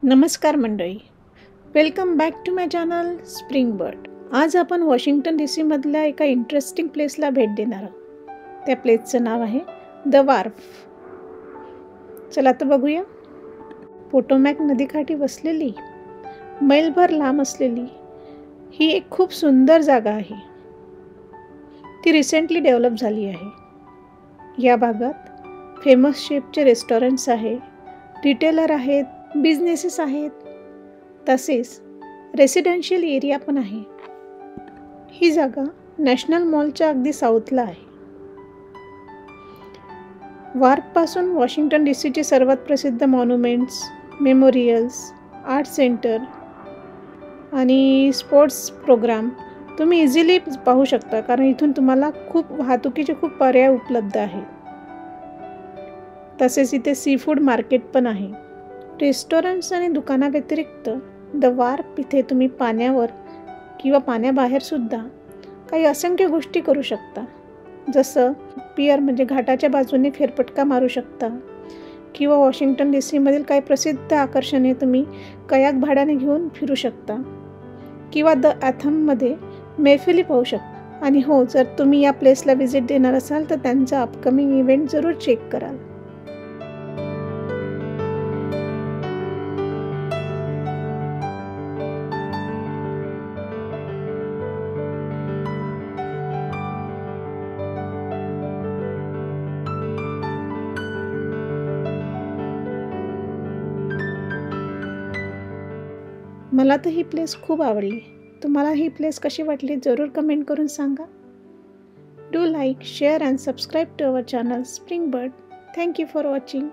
नमस्कार मंडळी, welcome back to my channel spring bird. आज आपण वॉशिंग्टन DC मधल्या एका इंटरेस्टिंग प्लेसला भेट देणार आहोत. त्या प्लेसचं नाव आहे द वार्फ. चला तर बघूया. पोटोमॅक नदीकाठी बसलेली मैलभर लांब असलेली ही एक खूप सुंदर जागा आहे. ती रिसेंटली डेव्हलप झाली आहे. या भागात फेमस शेफचे रेस्टॉरंट्स आहे, रिटेलर आहेत, बिझनेसेस आहेत, तसेच रेसिडेन्शियल एरिया पण आहे. ही जागा नॅशनल मॉलच्या अगदी साऊथला आहे. वार्फपासून वॉशिंग्टन DCची सर्वात प्रसिद्ध मॉन्युमेंट्स, मेमोरियल्स, आर्ट सेंटर आणि स्पोर्ट्स प्रोग्राम तुम्ही इझिली पाहू शकता, कारण इथून तुम्हाला खूप वाहतुकीचे खूप पर्याय उपलब्ध आहेत. तसेच इथे सी फूड मार्केट पण आहे. रेस्टॉरंट्स आणि दुकानाव्यतिरिक्त द वार्फ इथे तुम्ही पाण्यावर किंवा पाण्याबाहेर सुद्धा काही असंख्य गोष्टी करू शकता. जसं पियर म्हणजे घाटाच्या बाजूने फेरफटका मारू शकता, किंवा वॉशिंग्टन DC मधील काही प्रसिद्ध आकर्षणे तुम्ही कयाक भाड्याने घेऊन फिरू शकता, किंवा द ॲथममध्ये मैफिली पाहू शकता. आणि हो, जर तुम्ही या प्लेसला व्हिजिट देणार असाल तर त्यांचा अपकमिंग इव्हेंट जरूर चेक कराल. मला तर ही प्लेस खूप आवडली. तुम्हाला ही प्लेस कशी वाटली जरूर कमेंट करून सांगा. Do like, share and subscribe to our channel spring bird. Thank you for watching.